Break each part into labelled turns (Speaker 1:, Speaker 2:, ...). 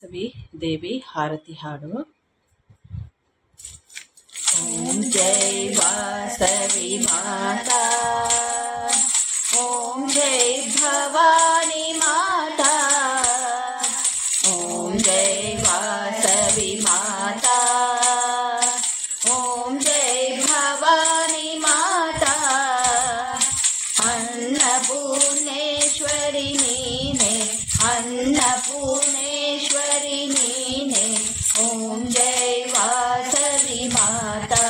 Speaker 1: ವಾಸವಿ ದೇವಿ ಹಾರತಿ ಹಾಡು. ಓಂ ಜೈ ವಾಸವಿ ಮಾತಾ, ಓಂ ಜೈ ಭವಾನಿ ಮಾತಾ, ಓಂ ಜೈ ವಾಸವಿ ಮಾತಾ, ಓಂ ಜೈ ಭವಾನಿ ಮಾತಾ. ಅನ್ನಪೂರ್ಣೇಶ್ವರಿ ನೀನೆ, ಅನ್ನಪೂರ್ಣೇಶ್ವರಿ ನೀನೆ, ಓಂ ಜೈ ವಾಸವಿ ಮಾತಾ,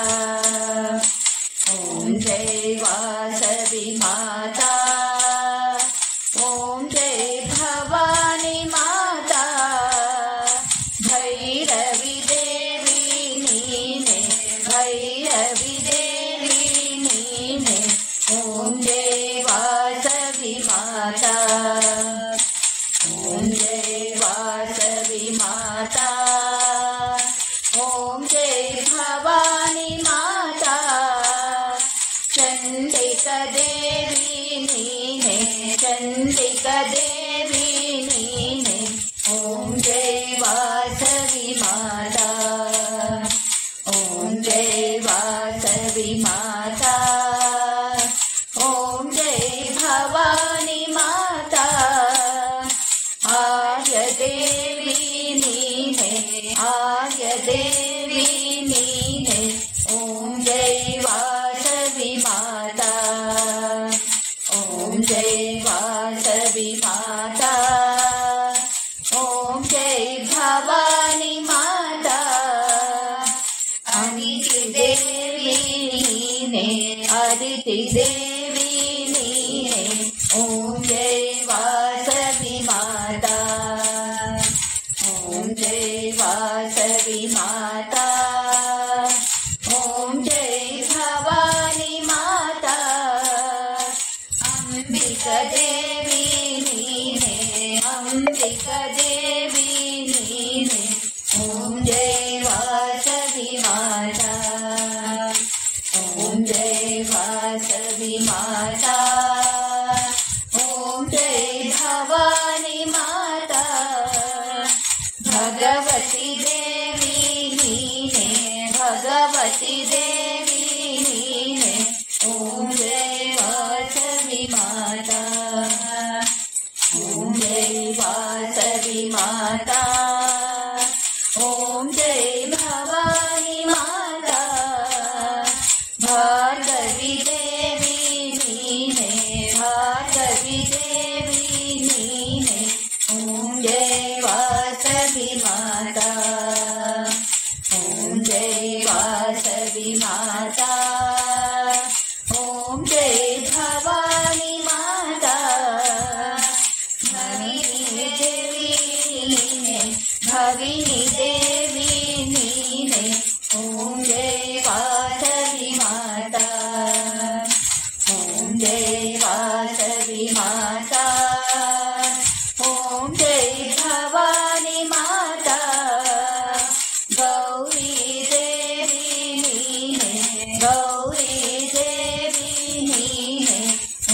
Speaker 1: ಓಂ ಜೈ ವಾಸವಿ ಮಾತಾ, ಓಂ ಜೈ ಭವಾನಿ ಮಾತಾ. ಭೈರವಿ ದೇವಿ ನೀನೆ, ಭೈರವಿ ದೇವಿ ನೀನೆ, ಓಂ ಜೈ ವಾಸವಿ ಮಾತಾ, ಓಂ ಜೈ ವಾಸವಿ ಮಾತಾ, ಓಂ ಜೈ ಭವಾನಿ ಮಾತಾ. ಚಂಡಿಕಾ ದೇವಿ ನೀನೆ, ಚಂಡಿಕಾ ದೇವಿ ನೀನೆ, ಓಂ ಜೈ ವಾಸವಿ ಮಾತಾ, ಓಂ ಜೈ ವಾಸವಿ ಮಾತಾ, ಓಂ ಜೈ ಭವಾನಿ ಮಾತಾ. ಆರ್ಯ ದೇವಿ ನೀನೆ, ಆರ್ಯ ದೇವಿ ನೀನೆ, ಓಂ ಜೈ ವಾಸವಿ ಮಾತಾ, ಓಂ ಜೈ ವಾಸವಿ ಮಾತಾ, ಓಂ ಜೈ ಭವಾನಿ ಮಾತಾ. ಅದಿತಿ ದೇವಿ ನೀನೆ, ಅದಿತಿ ದೇವಿ ನೀನೆ, ಓಂ ಜೈ ವಾಸವಿ ಮಾತಾ, ಓಂ ಜೈ ವಾಸವಿ ಮಾತಾ, ಓಂ ಜೈ ಭವಾನಿ ಮಾತಾ. ಅಂಬಿಕಾ ದೇವಿ ನೀನೆ, ಅಂಬಿಕಾ ದೇವಿ ನೀನೆ, ಓಂ ಜೈ ವಾಸವಿ ಮಾತಾ, ಓಂ ಜೈ ವಾಸವಿ ಮಾತಾ, ಓಂ ಜೈ ಭವಾನಿ ಮಾತಾ. ಭಗವತಿ ದೇವಿ ನೀನೆ, ಭಗವತಿ ದೇವಿ ನೀನೆ, ಓಂ ಜೈ ವಾಸವಿ ಮಾತಾ, ಓಂ ಜೈ ವಾಸವಿ ಮಾತಾ, ಓಂ ಜೈ ಭವಾನಿ ಮಾತಾ. ಭಾರ್ಗವಿ ದೇವಿ ನೀನೆ, ಭಾರ್ಗವಿ ದೇವಿ ನೀನೆ, ಓಂ ಜೈ ವಾಸವಿ ಮಾತಾ, ಓಂ ಜೈ ವಾಸವಿ ಮಾತಾ, ಓಂ ಜೈ ಭವಾನಿ ಮಾತಾ. ಭವಿನಿ ದೇವಿ ನೀನೆ, ಭವಿನಿ ದೇವಿ ನೀನೆ, ಓಂ ಜೈ ವಾಸವಿ ಮಾತಾ, ಓಂ ಜೈ ವಾಸವಿ ಮಾತಾ, ಓಂ ಜೈ ಭವಾನಿ ಮಾತಾ. ಗೌರಿ ದೇವಿ ನೀನೆ, ಗೌರಿ ದೇವಿ ನೀನೆ,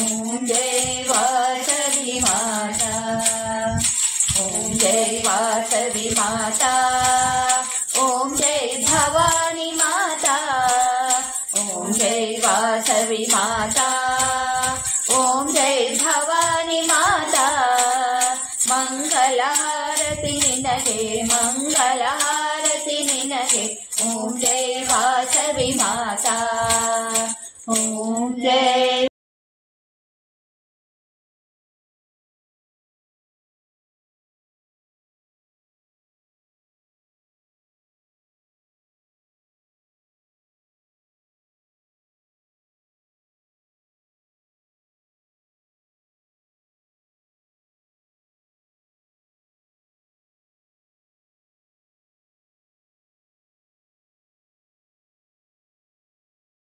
Speaker 1: ಓಂ ಜೈ ವಾಸವಿ ಮಾತಾ, ಓಂ ಜೈ ವಾಸವಿ ಮಾತಾ, ಓಂ ಜೈ ಭವಾನಿ ಮಾತಾ, ಓಂ ಜೈ ವಾಸವಿ ಮಾತಾ, ಓಂ ಜೈ ಭವಾನಿ ಮಾತಾ. ಮಂಗಲ ಹಾರತಿ ನಿನಗೆ, ಮಂಗಲ